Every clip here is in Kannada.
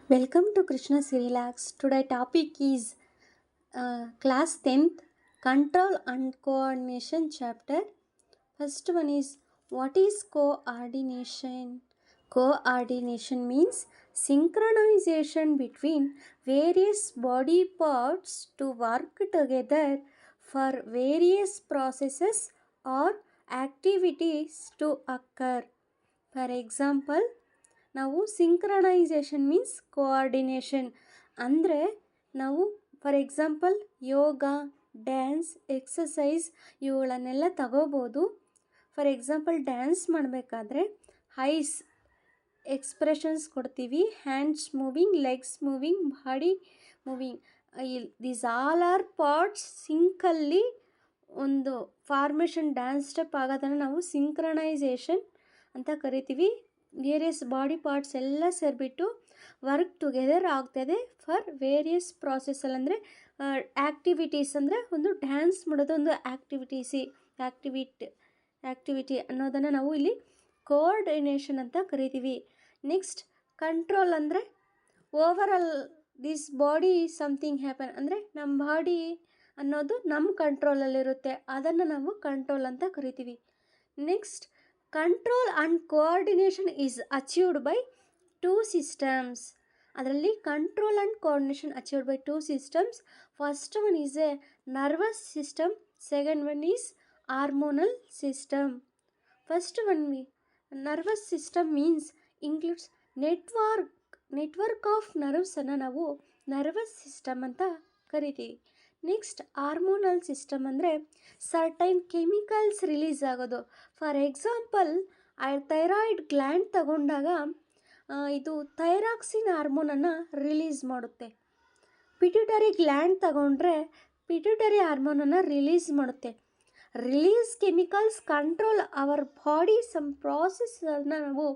Welcome to Krishna's Relax. Today topic is class 10th Control and Coordination chapter. First one is what is coordination? Coordination means synchronization between various body parts to work together for various processes or activities to occur. For example, ನಾವು ಸಿಂಕ್ರನೈಸೇಷನ್ ಮೀನ್ಸ್ ಕೋಆರ್ಡಿನೇಷನ್ ಅಂದರೆ ನಾವು for example yoga, dance, exercise ಇವುಗಳನ್ನೆಲ್ಲ ತಗೋಬೋದು. ಫಾರ್ ಎಕ್ಸಾಂಪಲ್ ಡ್ಯಾನ್ಸ್ ಮಾಡಬೇಕಾದ್ರೆ ಐಸ್ ಎಕ್ಸ್ಪ್ರೆಷನ್ಸ್ ಕೊಡ್ತೀವಿ, hands moving, legs moving, body moving. These all are parts ಸಿಂಕಲ್ಲಿ ಒಂದು ಫಾರ್ಮೇಷನ್ ಡ್ಯಾನ್ಸ್ ಸ್ಟೆಪ್ ಆಗೋದನ್ನು ನಾವು ಸಿಂಕ್ರನೈಸೇಷನ್ ಅಂತ ಕರಿತೀವಿ. ವೇರಿಯಸ್ ಬಾಡಿ ಪಾರ್ಟ್ಸ್ ಎಲ್ಲ ಸೇರಿಬಿಟ್ಟು ವರ್ಕ್ ಟುಗೆದರ್ ಆಗ್ತದೆ ಫಾರ್ ವೇರಿಯಸ್ ಪ್ರಾಸೆಸ್ಸಲ್ಲಿ. ಅಂದರೆ ಆ್ಯಕ್ಟಿವಿಟೀಸ್ ಅಂದರೆ ಒಂದು ಡ್ಯಾನ್ಸ್ ಮಾಡೋದು ಒಂದು ಆ್ಯಕ್ಟಿವಿಟಿ ಅನ್ನೋದನ್ನು ನಾವು ಇಲ್ಲಿ ಕೋಆರ್ಡಿನೇಷನ್ ಅಂತ ಕರಿತೀವಿ. ನೆಕ್ಸ್ಟ್ ಕಂಟ್ರೋಲ್ ಅಂದರೆ overall this body something happen ಅಂದರೆ ನಮ್ಮ ಬಾಡಿ ಅನ್ನೋದು ನಮ್ಮ ಕಂಟ್ರೋಲಲ್ಲಿರುತ್ತೆ, ಅದನ್ನು ನಾವು ಕಂಟ್ರೋಲ್ ಅಂತ ಕರಿತೀವಿ. Next control and coordination is achieved by two systems. ಅದರಲ್ಲಿ control and coordination achieved by two systems. First one is a nervous system, second one is hormonal system. First one nervous system means includes network of ನರ್ವ್ಸನ್ನು ನಾವು ನರ್ವಸ್ ಸಿಸ್ಟಮ್ ಅಂತ ಕರಿತೀವಿ. ನೆಕ್ಸ್ಟ್ ಹಾರ್ಮೋನಲ್ ಸಿಸ್ಟಮ್ ಅಂದರೆ ಸರ್ಟೈನ್ ಕೆಮಿಕಲ್ಸ್ ರಿಲೀಸ್ ಆಗೋದು. ಫಾರ್ ಎಕ್ಸಾಂಪಲ್ ಥೈರಾಯ್ಡ್ ಗ್ಲ್ಯಾಂಡ್ ತಗೊಂಡಾಗ ಇದು ಥೈರಾಕ್ಸಿನ್ ಹಾರ್ಮೋನನ್ನು ರಿಲೀಸ್ ಮಾಡುತ್ತೆ. ಪಿಟ್ಯೂಟರಿ ಗ್ಲ್ಯಾಂಡ್ ತಗೊಂಡ್ರೆ ಪಿಟ್ಯೂಟರಿ ಹಾರ್ಮೋನನ್ನು ರಿಲೀಸ್ ಮಾಡುತ್ತೆ. Release chemicals control our body some ಪ್ರಾಸೆಸ್ಸನ್ನು ನಾವು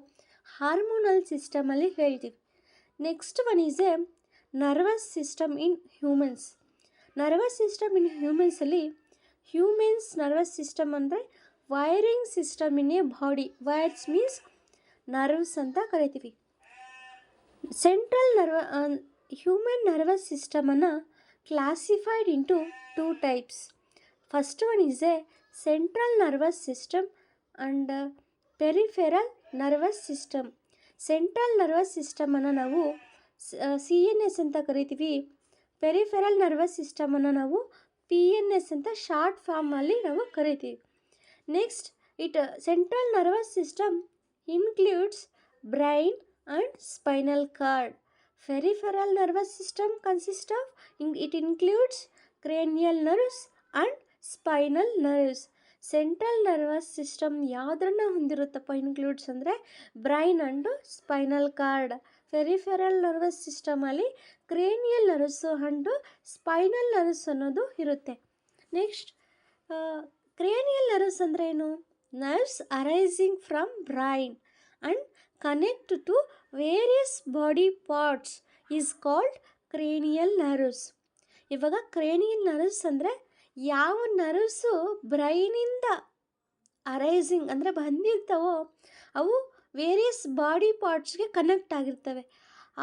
ಹಾರ್ಮೋನಲ್ ಸಿಸ್ಟಮಲ್ಲಿ ಹೇಳ್ತೀವಿ. Next one is a nervous system in humans. Nervous system in ಹ್ಯೂಮನ್ಸಲ್ಲಿ ಹ್ಯೂಮನ್ಸ್ ನರ್ವಸ್ ಸಿಸ್ಟಮ್ ಅಂದರೆ wiring system in a body. Wires means nerves ಅಂತ ಕರಿತೀವಿ. ಹ್ಯೂಮನ್ ನರ್ವಸ್ ಸಿಸ್ಟಮನ್ನು classified into two types. First one is a central nervous system and peripheral nervous system. Central nervous ಸಿಸ್ಟಮನ್ನು ನಾವು CNS ಅಂತ ಕರಿತೀವಿ. ಪೆರಿಫೆರಲ್ ನರ್ವಸ್ ಸಿಸ್ಟಮನ್ನು ನಾವು PNS ಅಂತ ಶಾರ್ಟ್ ಫಾರ್ಮಲ್ಲಿ ನಾವು ಕರಿತೀವಿ. Next central nervous system includes brain and spinal cord. Peripheral nervous system it includes cranial nerves and spinal nerves. Central nervous system ಯಾವುದನ್ನು ಹೊಂದಿರುತ್ತಪ್ಪ ಇನ್ಕ್ಲೂಡ್ಸ್ ಅಂದರೆ brain and spinal cord. Peripheral nervous ಸಿಸ್ಟಮಲ್ಲಿ cranial nerves and spinal nerves ಅನ್ನೋದು ಇರುತ್ತೆ. ನೆಕ್ಸ್ಟ್ ಕ್ರೇನಿಯಲ್ ನರ್ವ್ಸ್ ಅಂದರೆ ಏನು? Nerves arising from brain and connect to various body parts is called cranial nerves. ಇವಾಗ ಕ್ರೇನಿಯಲ್ ನರ್ವ್ಸ್ ಅಂದರೆ ಯಾವ ನರ್ವ್ಸು ಬ್ರೈನಿಂದ ಅರೈಸಿಂಗ್ ಅಂದರೆ ಬಂದಿರ್ತಾವೋ ಅವು ವೇರಿಯಸ್ ಬಾಡಿ ಪಾರ್ಟ್ಸ್ಗೆ ಕನೆಕ್ಟ್ ಆಗಿರ್ತವೆ.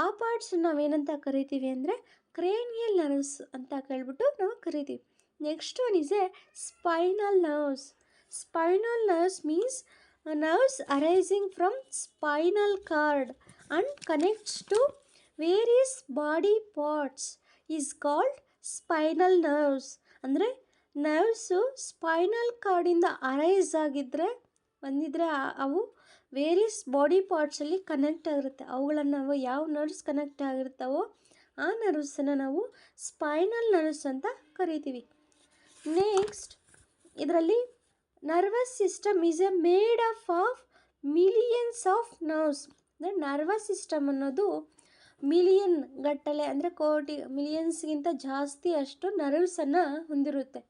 ಆ ಪಾರ್ಟ್ಸ್ ನಾವೇನಂತ ಕರಿತೀವಿ ಅಂದರೆ ಕ್ರೇನಿಯಲ್ ನರ್ವ್ಸ್ ಅಂತ ಕೇಳ್ಬಿಟ್ಟು ನಾವು ಕರಿತೀವಿ. Next one is a spinal nerves. Spinal nerves means nerves arising from spinal cord and connects to various body parts is called spinal nerves. ಅಂದರೆ ನರ್ವ್ಸು ಸ್ಪೈನಲ್ ಕಾರ್ಡಿಂದ ಅರೈಸ್ ಬಂದಿದ್ದರೆ ಅವು ವೇರಿಯಸ್ ಬಾಡಿ ಪಾರ್ಟ್ಸಲ್ಲಿ ಕನೆಕ್ಟ್ ಆಗಿರುತ್ತೆ. ಅವುಗಳನ್ನು ನಾವು ಯಾವ ನರ್ವ್ಸ್ ಕನೆಕ್ಟ್ ಆಗಿರ್ತಾವೋ ಆ ನರ್ವ್ಸನ್ನು ನಾವು ಸ್ಪೈನಲ್ ನರ್ವ್ಸ್ ಅಂತ ಕರಿತೀವಿ. ನೆಕ್ಸ್ಟ್ ಇದರಲ್ಲಿ nervous system is A made up of millions of nerves. ಅಂದರೆ ನರ್ವಸ್ ಸಿಸ್ಟಮ್ ಅನ್ನೋದು ಮಿಲಿಯನ್ ಗಟ್ಟಲೆ ಅಂದರೆ ಕೋಟಿ ಮಿಲಿಯನ್ಸ್ಗಿಂತ ಜಾಸ್ತಿ ಅಷ್ಟು ನರ್ವ್ಸನ್ನು ಹೊಂದಿರುತ್ತೆ.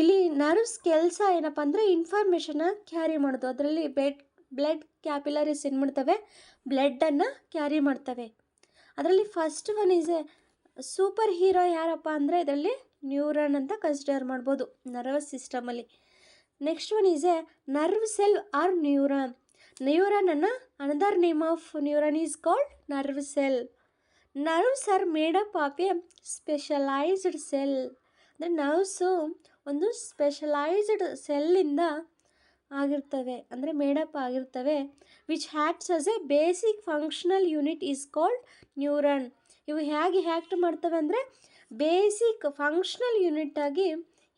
ಇಲ್ಲಿ ನರ್ವ್ಸ್ ಕೆಲಸ ಏನಪ್ಪ ಅಂದರೆ ಇನ್ಫಾರ್ಮೇಷನ್ನ ಕ್ಯಾರಿ ಮಾಡೋದು. ಅದರಲ್ಲಿ ಬ್ಲಡ್ ಕ್ಯಾಪಿಲರೀಸ್ ಏನು ಮಾಡ್ತವೆ, ಬ್ಲಡ್ಡನ್ನು ಕ್ಯಾರಿ ಮಾಡ್ತವೆ. ಅದರಲ್ಲಿ first one is a super hero ಯಾರಪ್ಪ ಅಂದರೆ ಇದರಲ್ಲಿ ನ್ಯೂರಾನ್ ಅಂತ ಕನ್ಸಿಡರ್ ಮಾಡ್ಬೋದು ನರ್ವಸ್ ಸಿಸ್ಟಮಲ್ಲಿ. Next one is a nerve cell or neuron. Neuron another name of neuron is called nerve cell. Nerves are made up of a specialized cell. The nerves ಒಂದು ಸ್ಪೆಷಲೈಸ್ಡ್ ಸೆಲ್ಲಿಂದ ಆಗಿರ್ತವೆ, ಅಂದರೆ ಮೇಡಪ್ ಆಗಿರ್ತವೆ. Which acts as a basic functional unit is called neuron. ಇವು ಹೇಗೆ ಹ್ಯಾಕ್ಟ್ ಮಾಡ್ತವೆ ಅಂದರೆ ಬೇಸಿಕ್ ಫಂಕ್ಷನಲ್ ಯೂನಿಟ್ ಆಗಿ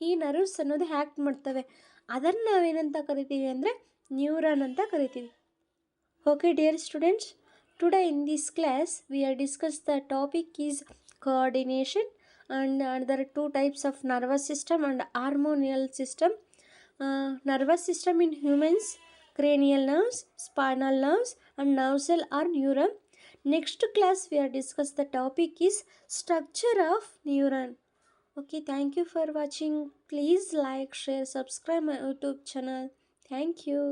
ಈ ನರ್ವ್ಸ್ ಅನ್ನೋದು ಹ್ಯಾಕ್ಟ್ ಮಾಡ್ತವೆ. ಅದನ್ನು ನಾವೇನಂತ ಕರಿತೀವಿ ಅಂದರೆ ನ್ಯೂರನ್ ಅಂತ ಕರಿತೀವಿ. Okay dear students, today in this class we are discussed the topic is coordination and there are two types of nervous system and hormonal system. Nervous system in humans, cranial nerves, spinal nerves and nerve cell or neuron. Next class we are discuss the topic is structure of neuron. Okay, thank you for watching. Please like, share, subscribe my YouTube channel. Thank you.